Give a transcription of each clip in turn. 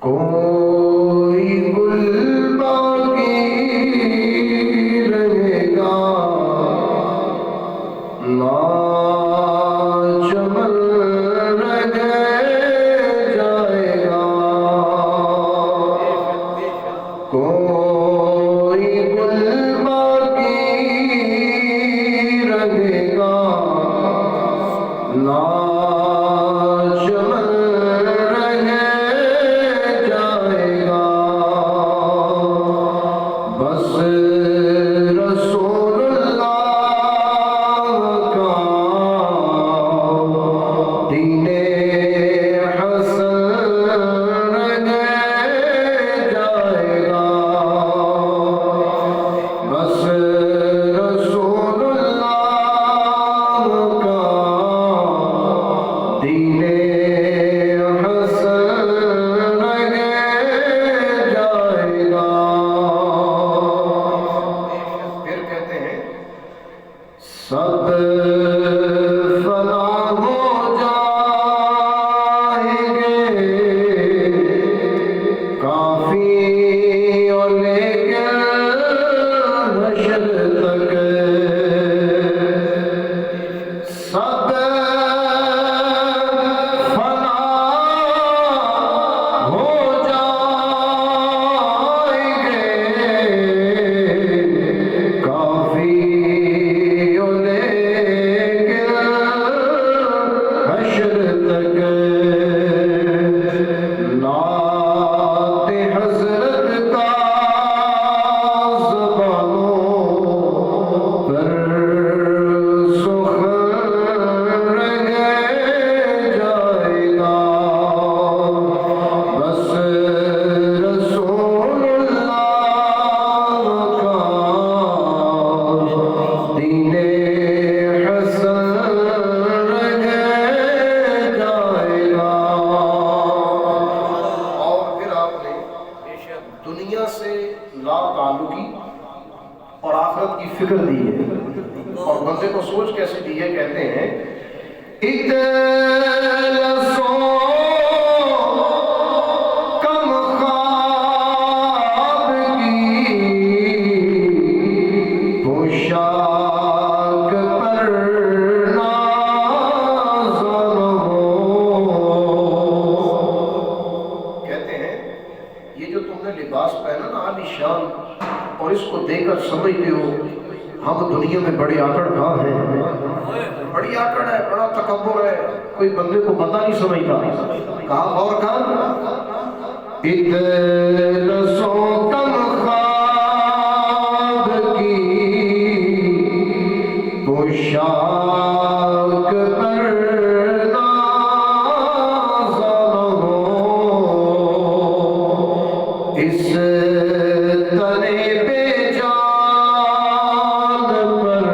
کوئی گل باقی رہے گا نہ چمن رہ جائے گا، کوئی گل باقی رہے گا نہ سب فنا ہو جائیں گے کافی اور لیکن حشر تک سب فنا ہو جائیں گے کافی دنیا سے لا تعلقی اور آخرت کی فکر دی ہے، اور بندے کو سوچ کیسے دی ہے، کہتے ہیں اتلسو کم خواب کی پوشاک پر نازل ہو، کہتے ہیں یہ جو تم نے لباس پہنا نا عالیشان، اور اس کو دیکھ کر سمجھتے ہو ہم دنیا میں بڑے آکڑ کھا ہیں، بڑی آکڑ ہے، بڑا تکبر ہے، کوئی بندے کو بندہ نہیں سمجھتا۔ کہا غور کر، اتلسو کم خواب کی پوشاک پر اس تنے پہ جان پر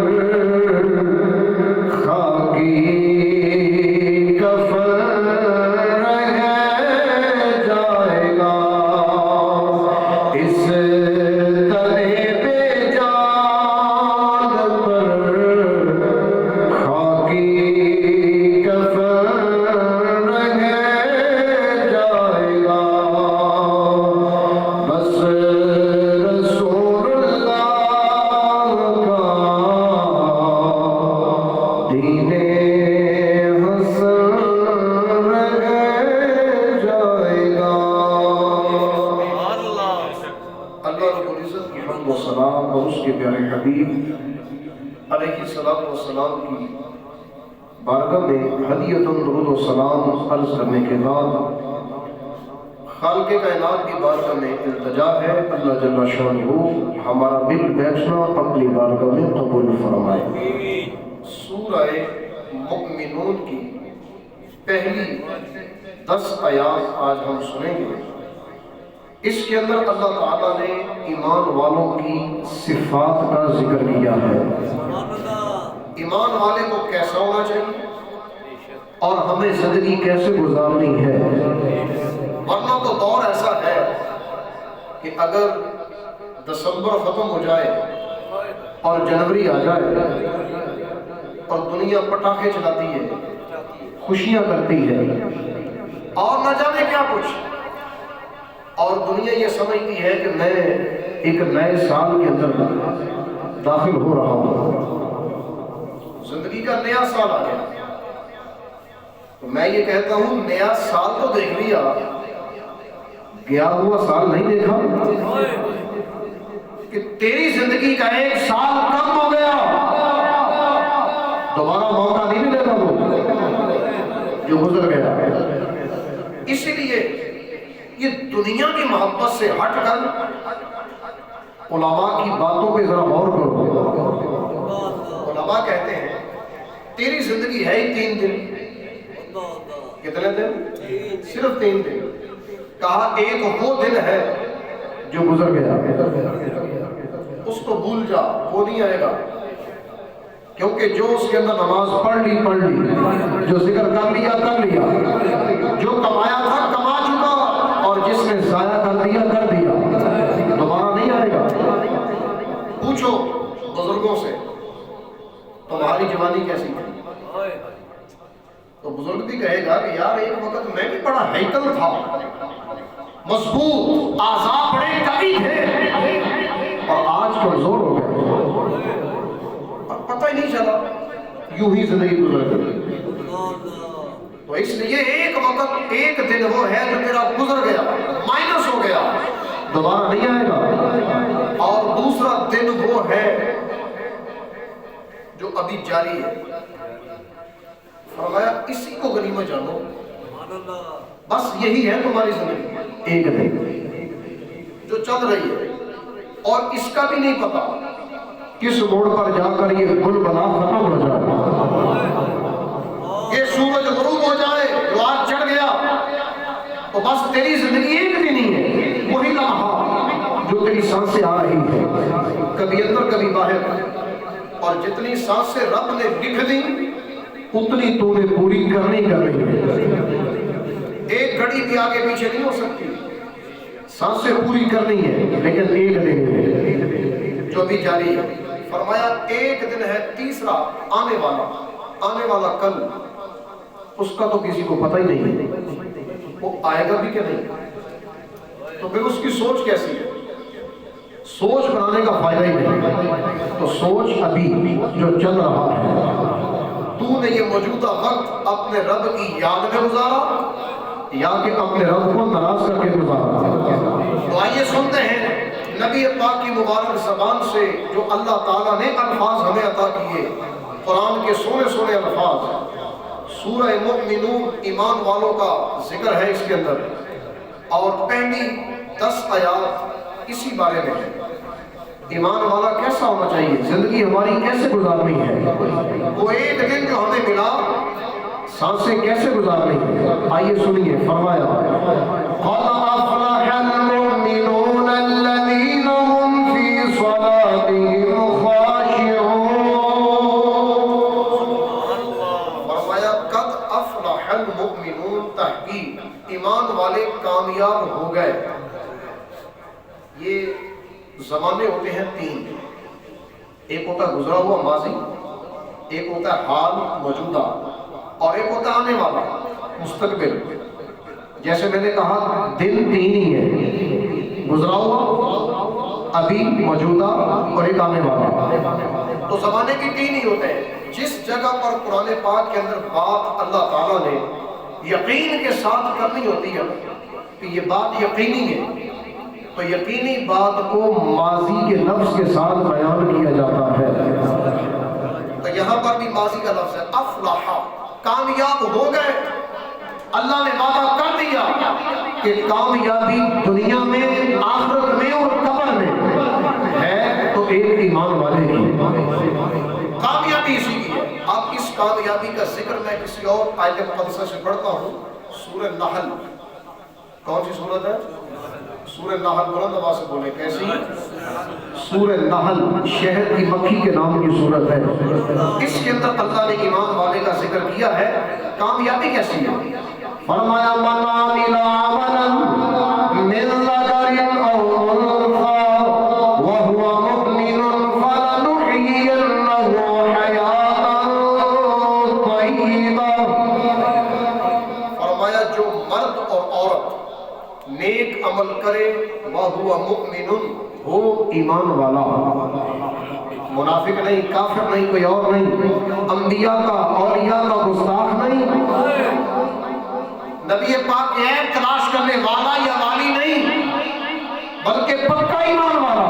خاکی کفن رہ جائے گا، اس تنے پہ جان پر خاکی کفن رہ جائے گا، بس رسول اللہ کا دین حسن رہ جائے گا۔ اللہ رب العزت کی حمد و سلام اور اس کے پیارے حبیب علیہ السلام کی بارگاہ میں ہدیۃ درود و سلام عرض کرنے کے بعد خالق کائنات کی بارگاہ میں التجا ہے، اللہ جل شانہ ہمارا دل بیٹھنا اپنی بارگاہ میں قبول فرمائے۔ سورہ مؤمنون کی پہلی 10 آیات آج ہم سنیں گے۔ اس کے اندر اللہ تعالیٰ نے ایمان والوں کی صفات کا ذکر کیا ہے، ایمان والے کو کیسا ہونا چاہیے اور ہمیں زندگی کیسے گزارنی ہے، ورنہ تو دور ایسا ہے کہ اگر دسمبر ختم ہو جائے اور جنوری آ جائے اور دنیا پٹاخے چلاتی ہے، خوشیاں کرتی ہے اور نہ جانے کیا کچھ، اور دنیا یہ سمجھتی ہے کہ میں ایک نئے سال کے اندر داخل ہو رہا ہوں، زندگی کا نیا سال آ گیا۔ تو میں یہ کہتا ہوں نیا سال تو دیکھ لیا، گیا ہوا سال نہیں دیکھا کہ تیری زندگی کا ایک سال کم ہو گیا، دوبارہ موقع نہیں ملے گا وہ جو گزر گیا۔ اسی لیے یہ دنیا کی محبت سے ہٹ کر علماء کی باتوں پہ ذرا غور کرو۔ علماء کہتے ہیں تیری زندگی ہے ہی 3 دن، کتنے دن؟ صرف 3 دن۔ کہا ایک وہ دن ہے جو گزر گیا، اس کو بھول جا، وہ نہیں آئے گا، کیونکہ جو اس کے اندر نماز پڑھ لی، جو ذکر کر لیا، جو کمایا تھا کما چکا، اور جس نے ضائع کر دیا دوبارہ نہیں آئے گا۔ پوچھو بزرگوں سے تمہاری جوانی کیسی تھی، تو بزرگ بھی کہے گا کہ یار ایک وقت میں بھی بڑا ہیکل تھا، مضبوط، اعضاء بڑے قوی تھے، اور آج کمزور ہو گئے، اور پتہ ہی نہیں چلا، یوں ہی زندگی گزر گئی۔ تو اس لیے ایک وقت، ایک دن وہ ہے جو تیرا گزر گیا، مائنس ہو گیا، دوبارہ نہیں آئے گا، اور دوسرا دن وہ ہے جو ابھی جاری ہے۔ فرمایا اسی کو غنیمت جانو، بس یہی ہے تمہاری زندگی، ایک دن جو چل رہی ہے، اور اس کا بھی نہیں پتا کس موڑ پر جا کر یہ گل بنا ختم ہو جائے، یہ سورج غروب ہو جائے جو آج چڑھ گیا، تو بس تیری زندگی ایک دن ہی ہے، وہی لمحہ جو تیری سانسیں آ رہی ہے، کبھی اندر کبھی باہر، اور جتنی سانسیں رب نے لکھ دی اتنی تو نے پوری کرنی ہے، ایک گھڑی بھی آگے پیچھے نہیں ہو سکتی، سانسیں پوری کرنی ہے، لیکن ایک دن ہے جو ابھی جاری ہے۔ فرمایا ایک دن ہے تیسرا آنے والا کل، اس کا تو کسی کو پتہ ہی نہیں ہے، وہ آئے گا بھی کہ نہیں، تو پھر اس کی سوچ کیسی ہے؟ سوچ بنانے کا فائدہ ہی نہیں، تو سوچ ابھی جو چل رہا ہے، تو نے یہ موجودہ وقت اپنے رب کی یاد میں گزارا یا کہ اپنے رب کو ناراض کر کے گزارا؟ تو آئیے سنتے ہیں نبی پاک کی مبارک زبان سے جو اللہ تعالیٰ نے الفاظ ہمیں عطا کیے، قرآن کے سونے الفاظ، سورہ مومنون ایمان والوں کا ذکر ہے اس کے اندر، اور پہلی 10 آیات اسی بارے میں ہے، ایمان والا کیسا ہونا چاہیے، زندگی ہماری کیسے گزارنی ہے، وہ ایک دن جو ہمیں ملا سانسیں کیسے گزارنی ہے۔ آئیے سنیے، فرمایا قَدْ أَفْلَحَ الْمُؤْمِنُونَ الَّذِينَ هُمْ فِي صَلَاتِهِمْ خَاشِعُونَ۔ فرمایا قَدْ أَفْلَحَ الْمُؤْمِنُونَ، تحقیق ایمان والے کامیاب ہو گئے۔ یہ زمانے ہوتے ہیں 3، ایک ہوتا ہے گزرا ہوا ماضی، ایک ہوتا ہے حال موجودہ، اور ایک ہوتا ہے آنے والا مستقبل۔ جیسے میں نے کہا دن 3 ہی ہے، گزرا ہوا، ابھی، موجودہ، اور ایک آنے والا، تو زمانے کی 3 ہی ہوتے ہیں۔ جس جگہ پر قرآن پاک کے اندر بات اللہ تعالیٰ نے یقین کے ساتھ کرنی ہوتی ہے کہ یہ بات یقینی ہے، تو یقینی بات کو ماضی کے لفظ کے ساتھ بیان کیا جاتا ہے، تو یہاں پر بھی ماضی کا لفظ ہے، افلاح، کامیاب ہو گئے۔ اللہ نے وعدہ کر دیا کہ کامیابی دنیا میں، آخرت میں اور قبر میں ہے، تو ایک ایمان والے کی کامیابی اسی کی ہے۔ اب اس کامیابی کا ذکر میں کسی اور آیت مقدسہ سے پڑھتا ہوں، سورہ نحل۔ کون سی سورت ہے؟ سورہ نحل، بلند آواز سے بولے کیسی؟ سورہ نحل شہد کی مکھی کے نام کی سورت ہے۔ اس کے اندر اللہ نے ایمان والے کا ذکر کیا ہے، کامیابی کیسی ہے؟ فرمایا من عمل عملا من ذکر او انثى وهو مؤمن فلنحيينه حیاة طیبہ۔ فرمایا جو مرد اور عورت نیک عمل کرے وَهُوَ مُؤْمِنٌ وہ ایمان والا، منافق نہیں، کافر نہیں، کوئی اور نہیں، انبیاء کا اولیاء کا گستاخ نہیں، نبی پاک کی عیب تلاش کرنے والا یا والی نہیں، بلکہ پکا ایمان والا،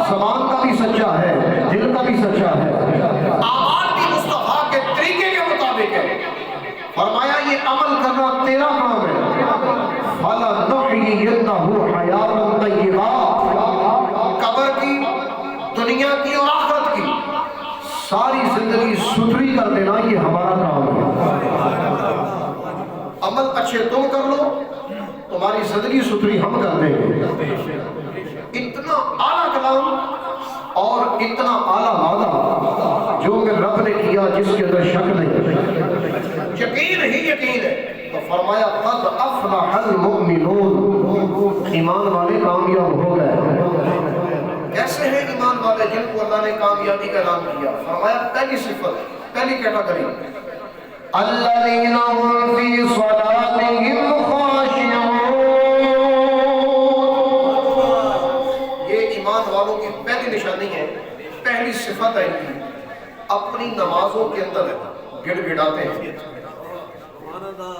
زبان کا بھی سچا ہے، دل کا بھی سچا ہے، اعمال بھی مصطفیٰ کے طریقے کے مطابق ہے۔ فرمایا یہ عمل کرنا تیرا کام ہے۔ فَلَنُحْيِيَنَّهُ حَيَاةً طَيِّبَةً، قبر کی، دنیا کی اور آخرت کی ساری زندگی ستھری کر دینا یہ ہمارا کام ہے۔ عمل اچھے تم کر لو، تمہاری زندگی ستھری ہم کر دیں گے۔ اتنا اعلیٰ کلام اور اتنا اعلیٰ وعدہ جو کہ رب نے کیا جس کے اندر شک نہیں، یقین ہی یقین ہے۔ تو فرمایا قد افلح المؤمنون، ایمان والے کامیاب ہو گئے۔ کیسے ہیں ایمان والے جن کو اللہ نے کامیابی کا اعلان کیا؟ فرمایا پہلی صفت، پہلی کیٹیگری، الذین هم فی صلاتهم خاشعون، یہ ایمان والوں کی پہلی نشانی ہے، پہلی صفت ہے کہ اپنی نمازوں کے اندر گڑ گڑاتے ہیں،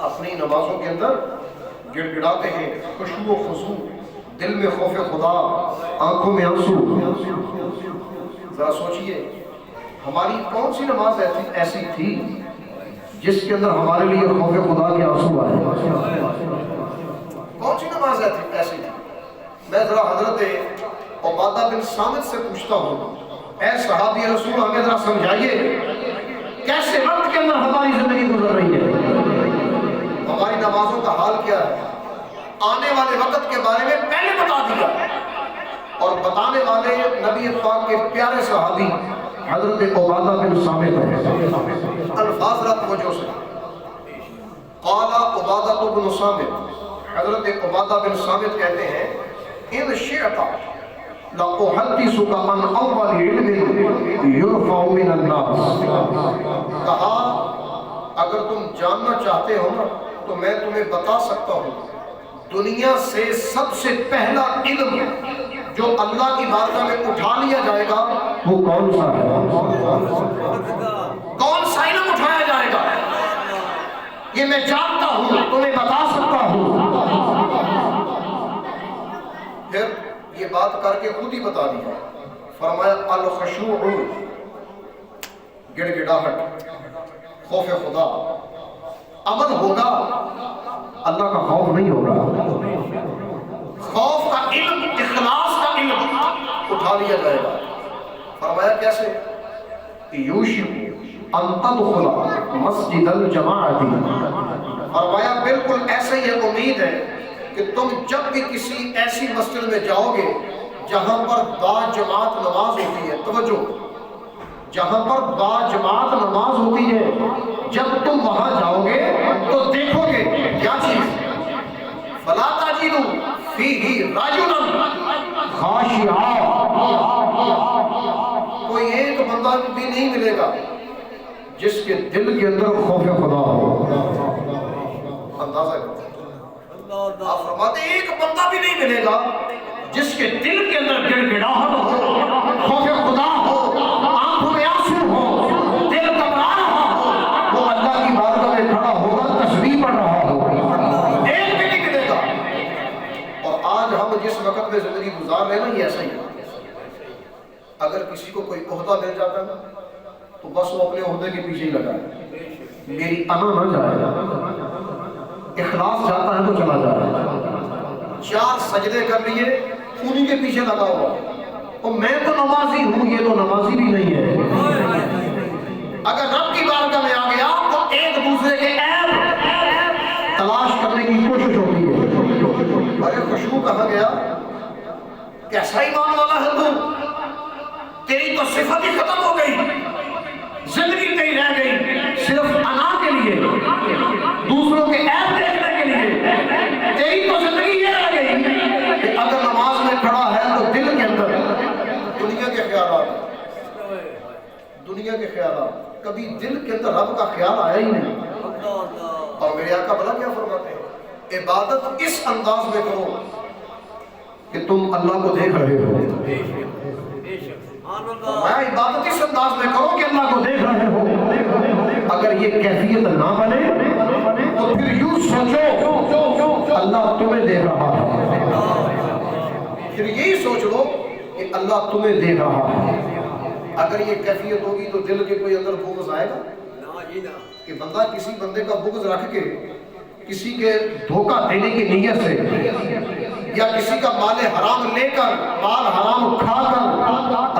اپنی نمازوں کے اندر گڑ گڑاتے ہیں، خشوع و خضوع، دل میں خوف خدا، آنکھوں میں آنسو۔ ذرا سوچئے ہماری کون سی نماز ایسی تھی جس کے اندر ہمارے لیے خوف خدا کے آنسو آئے؟ کون سی نماز ایسی تھی؟ میں ذرا حضرت عبادہ بن صامت سے پوچھتا ہوں، اے صحابی رسول ہمیں ذرا سمجھائیے کیسے وقت کے اندر ہماری زندگی گزر رہی ہے، ہماری نمازوں کا حال کیا ہے؟ آنے والے وقت کے بارے میں پہلے بتا دیا، اور بتانے والے نبی پاک کے پیارے صحابی حضرت عبادہ بن صامت ہیں۔ الفاظ رات توجہ سے، قال عبادہ بن صامت، حضرت عبادہ بن صامت کہتے ہیں ان شئت لأحدثک عن اول علم یرفع من الناس، کہا اگر تم جاننا چاہتے ہو نا تو میں تمہیں بتا سکتا ہوں دنیا سے سب سے پہلا علم جو اللہ کی بارگاہ میں اٹھا لیا جائے گا وہ کون سا ہے؟ کون سا علم اٹھایا جائے گا؟ یہ میں جانتا ہوں، تمہیں بتا سکتا ہوں۔ پھر یہ بات کر کے خود ہی بتا دیا، فرمایا الخشوع، گڑ گڑاہٹ، خوف خدا، عمل ہوگا، اللہ کا خوف نہیں ہوگا، خوف کا علم، اخلاص کا علم اٹھا لیا جائے گا۔ فرمایا کیسے؟ یوشک ان تدخل مسجد الجماعت، فرمایا بالکل ایسے ہی امید ہے کہ تم جب بھی کسی ایسی مسجد میں جاؤ گے جہاں پر با جماعت نماز ہوتی ہے، توجہ، جہاں پر با جماعت نماز ہوتی ہے، جب تم وہاں جاؤ گے تو دیکھو گے کیا چیز؟ فلا تجدوا فیہ رجلا خاشعا، کوئی ایک بندہ بھی نہیں ملے گا جس کے دل کے اندر خوف خدا ہو۔ اندازہ کرتے آپ فرماتے ایک بندہ بھی نہیں ملے گا جس کے دل کے اندر گڑ گڑاہٹ ہو، خوف خدا ہو، آنکھوں میں آنسو ہو، دل گھبرا رہا ہو، وہ اللہ کی بارگاہ میں کھڑا ہوگا تسبیح پڑھ رہا ہو، ایک بھی نہیں ملے گا۔ اور آج ہم جس وقت میں زندگی گزار رہے ہیں نا یہ ایسا ہی ہے، اگر کسی کو کوئی عہدہ مل جاتا ہے نا تو بس وہ اپنے عہدے کے پیچھے ہی لگا ہے، میری انا نہ جائے، اخلاص جاتا ہے تو چلا جا رہا ہے، 4 سجدے کر لیے انہی کے پیچھے لگا ہوا، اور میں تو نمازی ہوں، یہ تو نمازی بھی نہیں ہے۔ اگر رب کی بارگاہ میں آ گیا تو ایک دوسرے کے عیب تلاش کرنے کی کوشش ہوتی ہے۔ ارے خشوع کہاں گیا؟ کیسا ایمان والا ہے تو؟ تیری تو صفت ہی ختم ہو گئی، زندگی تیری رہ گئی صرف انا کے لیے، دوسروں کے عیب دیکھنے کے لیے۔ تیری تو زندگی یہ رہ گئی کہ اگر نماز میں کھڑا ہے تو دل کے اندر دنیا کے خیالات، دنیا کے خیالات، کبھی دل کے اندر رب کا خیال آیا ہی نہیں۔ اور میرے آقا بھلا کیا فرماتے ہیں؟ عبادت اس انداز میں کرو کہ تم اللہ کو دیکھ رہے ہو. میں عبادت اس انداز میں کرو کہ اللہ کو دیکھ رہے ہو. اگر یہ کیفیت نہ بنے تو پھر یوں سوچو اللہ تمہیں دیکھ رہا ہے. پھر یہی سوچ لو کہ اللہ تمہیں دیکھ رہا ہے. اگر یہ کیفیت ہوگی تو دل کے کوئی اندر بغض آئے گا کہ بندہ کسی بندے کا بغض رکھ کے کسی کے دھوکہ دینے کی نیت سے یا کسی کا مال حرام لے کر مال حرام کھا کر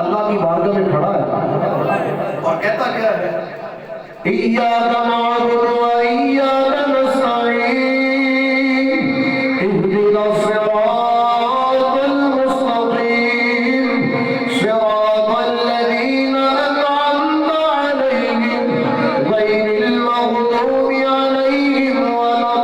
اللہ کی بارگاہ میں کھڑا ہے اور کہتا کیا ہے ایاک نعبد و ایاک نستعین اهدنا الصراط المستقیم صراط الذین انعمت علیہم غیر المغضوب علیہم ولا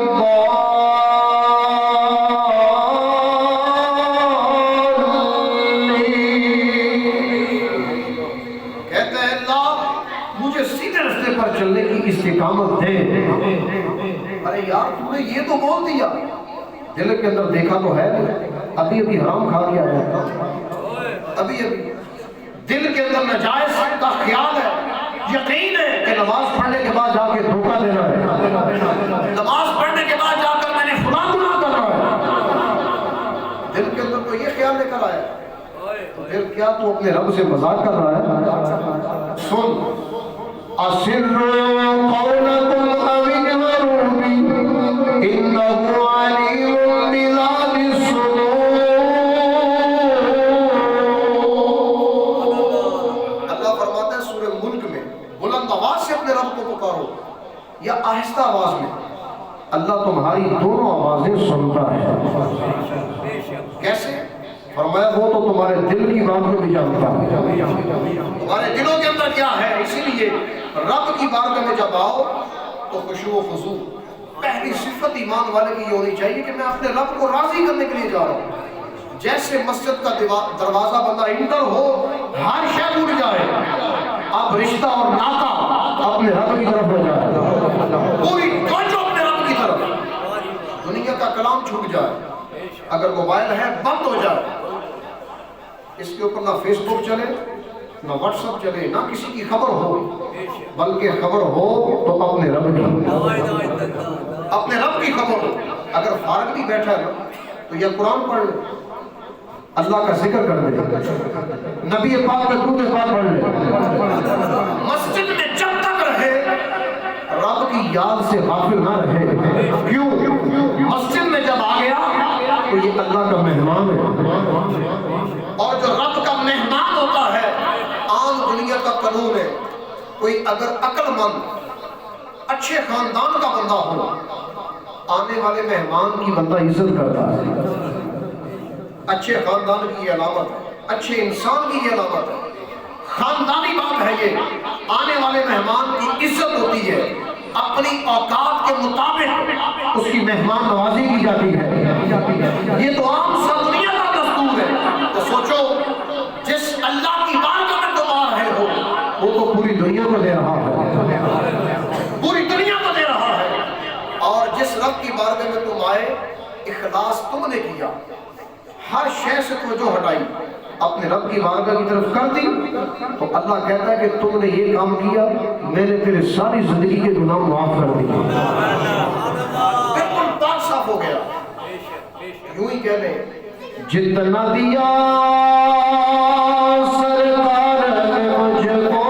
چلنے کی استقامت دے. ارے یار تم نے یہ تو بول دیا, دل کے اندر دیکھا تو ہے ابھی ابھی حرام کھا کے آیا, ابھی دل کے اندر نجائز کا خیال ہے, یقین ہے کہ نماز پڑھنے کے بعد جا کے دھوکہ دینا ہے, نماز پڑھنے کے بعد جا کر میں نے فلاں گناہ کر رہا ہے. دل کے اندر تو یہ خیال لے کر آیا, پھر کیا تو اپنے رب سے مذاق کر رہا ہے. سن أسروا قولكم أو اجهروا به إنه عليم بذات الصدور. اللہ فرماتا ہے سورہ ملک میں بلند آواز سے اپنے رب کو پکارو یا آہستہ آواز میں, اللہ تمہاری دونوں آوازیں سنتا ہے. کیسے؟ فرمایا وہ تو تمہارے دل کی بات کو بھی جانتا ہے, تمہارے دلوں کے اندر کیا ہے. اسی لیے رب کی بارگاہ میں جب آؤ تو خشوع و خضوع پہلی صفت ایمان والے کی یہ ہونی چاہیے کہ میں اپنے رب کو راضی کرنے کے لیے جا رہا ہوں. جیسے مسجد کا دروازہ بندہ انٹر ہو ہر شے ٹوٹ جائے, اب رشتہ اور ناطہ اپنے رب کی طرف ہو جائے, پوری توجہ اپنے رب کی طرف, دنیا کا کلام چھوٹ جائے, اگر موبائل ہے بند ہو جائے, اس کے اوپر نہ فیس بک چلے نہ واٹس ایپ چلے نہ کسی کی خبر ہو, بلکہ خبر ہو تو اپنے رب کی, اپنے رب کی خبر ہو. اگر فارغ بھی بیٹھا ہے تو یا قرآن پڑھ لے, اللہ کا ذکر کر دے, نبی پاک کا درود پاک پڑھ لے, مسجد میں جب تک رہے رب کی یاد سے غافل نہ رہے. کیوں؟ مسجد میں جب آ گیا تو یہ اللہ کا مہمان ہے, اور جو رب کا مہمان ہوتا ہے عام دنیا کا قانون ہے, کوئی اگر عقل مند اچھے خاندان کا بندہ ہو آنے والے مہمان کی بندہ عزت کرتا ہے. اچھے خاندان کی یہ علامت ہے, اچھے انسان کی یہ علامت ہے, خاندانی بات ہے یہ. آنے والے مہمان کی عزت ہوتی ہے, اپنی اوقات کے مطابق اس کی مہمان نوازی کی جاتی ہے. یہ تو عام سا دنیا کا دستور ہے. تو سوچو جس اللہ کی بارگاہ میں تم آ رہے ہو وہ تو پوری دنیا کو دے رہا ہے, پوری دنیا کو دے رہا ہے. اور جس رب کی بارگاہ میں تم آئے اخلاص تم نے کیا, ہر شے سے توجہ ہٹائی, اپنے رب کی بارگاہ کی طرف کر دی, تو اللہ کہتا ہے کہ تم نے یہ کام کیا, میں نے تیرے ساری زندگی کے گناہ معاف کر دیے, بالکل پاک صاف ہو گیا. یوں ہی کہہ لیں جتنا دیا سرکار نے مجھ کو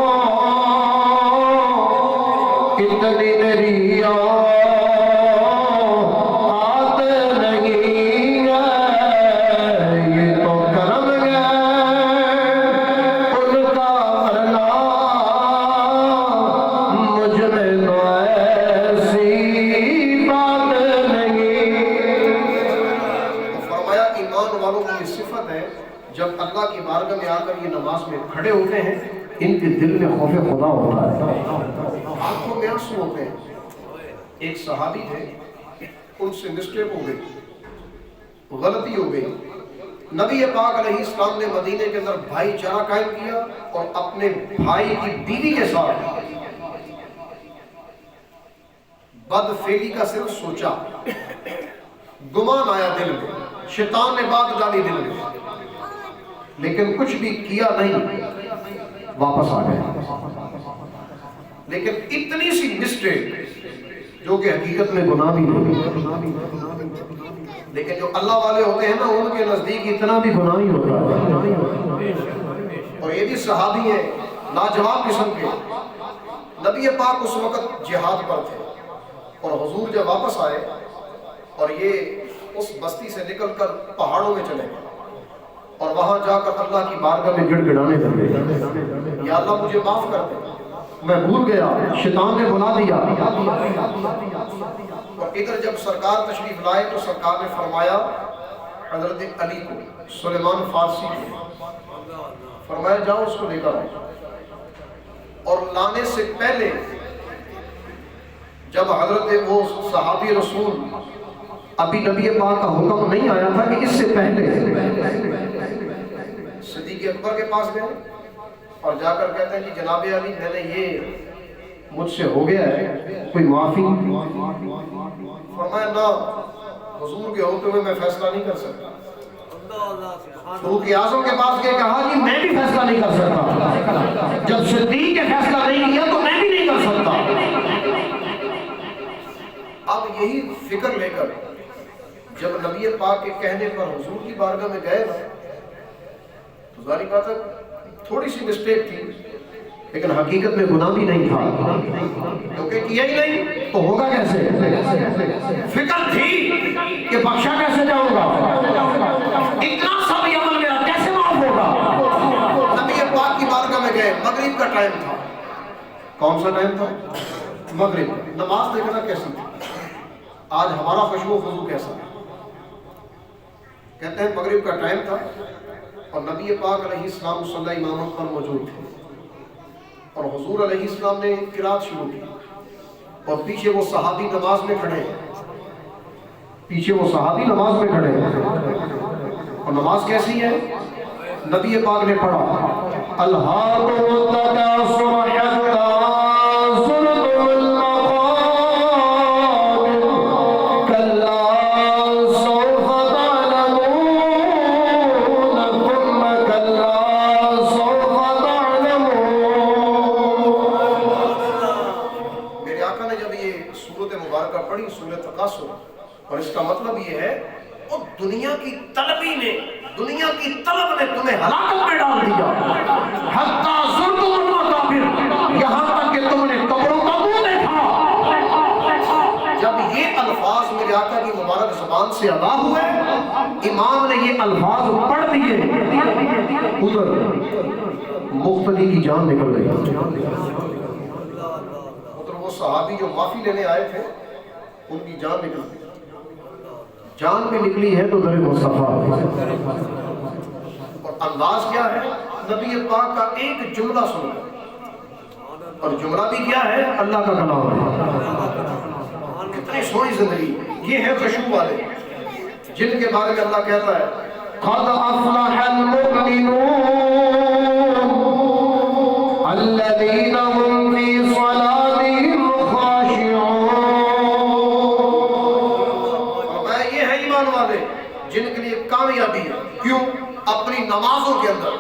اتنی میری آت نہیں ہے, یہ تو کرم ہے ان کا ورنہ مجھ میں تو ایسی بات نہیں. فرمایا ایمان والوں کی یہ صفت ہے جب اللہ کی بارگاہ میں آ کر یہ نماز میں کھڑے ہوتے ہیں ان کے دل میں خوف خدا ہوتا ہے, آنکھوں میں آنسو ہوتے ہیں. ایک صحابی تھے, ان سے مسٹیک ہو گئی, غلطی ہو گئی. نبی پاک علیہ السلام نے مدینے کے اندر بھائی چارہ قائم کیا اور اپنے بھائی کی بیوی کے ساتھ بد فعلی کا صرف سوچا, گمان آیا دل میں، شیطان نے بات ڈالی دل میں، لیکن کچھ بھی کیا نہیں، واپس آ گئے۔ لیکن اتنی سی مسٹیک جو کہ حقیقت میں گناہ بھی نہیں، لیکن جو اللہ والے ہوتے ہیں نا ان کے نزدیک اتنا بھی گناہ ہی ہوتا ہے۔ اور یہ بھی صحابی ہیں لاجواب قسم کے، نبی پاک اس وقت جہاد پر تھے اور حضور جب واپس آئے اور یہ اس بستی سے نکل کر پہاڑوں میں چلے گئے اور وہاں جا کر اللہ کی بارگاہ میں گڑ گڑانے لگے، یا اللہ مجھے معاف کر دے، میں بھول گیا، شیطان نے بلا دیا۔ اور ادھر جب سرکار تشریف لائے تو سرکار نے فرمایا حضرت علی کو، سلیمان فارسی کو، فرمایا جاؤ اس کو لے کر آؤ۔ اور لانے سے پہلے جب حضرت وہ صحابی رسول ابھی نبی پاک کا حکم نہیں آیا تھا کہ اس سے پہلے صدیق اکبر کے پاس گئے اور جا کر کہتے ہیں کہ جناب علی میں نے یہ مجھ سے ہو گیا ہے، کوئی معافی؟ فرمایا نہ، حضور کے ہوتے ہوئے میں فیصلہ نہیں کر سکتا۔ فاروق اعظم کے پاس گئے، کہا کہ میں بھی فیصلہ نہیں کر سکتا، جب صدیق کے فیصلہ نہیں کیا تو میں بھی نہیں کر سکتا۔ اب یہی فکر لے کر جب نبی پاک کے کہنے پر حضور کی بارگاہ میں گئے تو ظاہر بات ہے تھوڑی سی مسٹیک تھی، لیکن حقیقت میں گناہ بھی نہیں تھا، کیونکہ کیا ہی نہیں تو ہوگا کیسے؟ فکر تھی کہ بخشا کیسے جاؤں گا، اتنا سب یہ عمل میرا کیسے معاف ہوگا۔ نبی پاک کی بارگاہ میں گئے، مغرب کا ٹائم تھا۔ کون سا ٹائم تھا؟ مغرب۔ نماز دیکھنا کیسی تھی، آج ہمارا خشوع و خضوع کیسا ہے؟ کہتے ہیں مغرب کا ٹائم تھا اور نبی پاک علیہ السلام صلی امامت پر موجود تھے اور حضور علیہ السلام نے قرات شروع کی اور پیچھے وہ صحابی نماز میں کھڑے ہیں، پیچھے وہ صحابی نماز میں کھڑے ہیں اور نماز کیسی ہے؟ نبی پاک نے پڑھا اور اس کا مطلب یہ ہے وہ دنیا کی طلبی نے، دنیا کی طلب نے تمہیں ہلاکت میں ڈال دیا، حتیٰ زرتم المقابر، یہاں تک کہ تم نے قبروں کا منہ دیکھا۔ جب یہ الفاظ میرے آقا کی مبارک زبان سے ادا ہوئے، امام نے یہ الفاظ پڑھ دیے، ادھر مقتدی کی جان نکل گئی۔ ادھر وہ صحابی جو معافی لینے آئے تھے ان کی جان نکل گئی، جان بھی نکلی ہے تو در مصطفیٰ۔ اور انداز کیا ہے؟ نبی پاک کا ایک جملہ سن اور جملہ بھی کیا ہے؟ اللہ کا کلام ہے۔ کتنی سوئی زندگی، یہ ہے خشوع والے جن کے بارے میں اللہ کہتا ہے قد افلح المؤمنون الذین هم فی صلاتهم جن کے لیے کامیابی ہے، کیوں؟ اپنی نمازوں کے اندر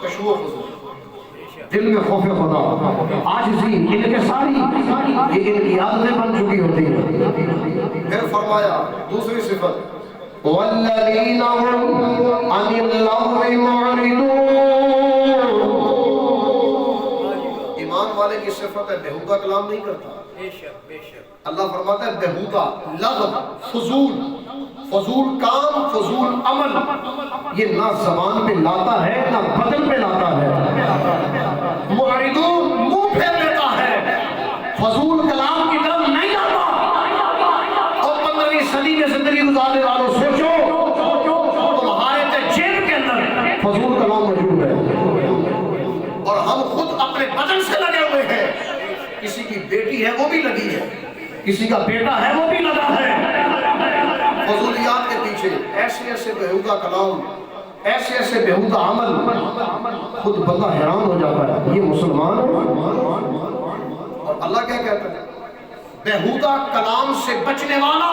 خشوع و خضوع، دل میں خوف خدا، عاجزی، ان کے ساری یہ ان کی عادتیں بن چکی ہوتی ہیں۔ پھر فرمایا دوسری صفت والذین هم عن اللغو معرضون، ایمان والے کی صفت ہے بیہودہ کلام نہیں کرتا۔ اللہ فرماتا ہے بیہودہ، لغو، فضول کام، فضول عمل یہ نہ زبان پہ لاتا ہے نہ بدن پہ لاتا ہے۔ معرضون، منہ پھیر لیتا ہے، فضول کلام کی طرف نہیں جاتا۔ اور 15ویں صدی میں زندگی گزارنے والوں سوچو تمہارے جیب کے اندر فضول کلام موجود ہے اور ہم خود اپنے بدن سے لگے ہوئے ہیں۔ کسی کی بیٹی ہے وہ بھی لگی ہے، کسی کا بیٹا ہے وہ بھی لگا ہے فضولیات کے پیچھے، ایسے ایسے بیہودہ کلام، ایسے ایسے بیہودہ عمل، خود بندہ حیران ہو جاتا ہے یہ مسلمان ہے۔ اور اللہ کیا کہتا ہے؟ بیہودہ کلام سے بچنے والا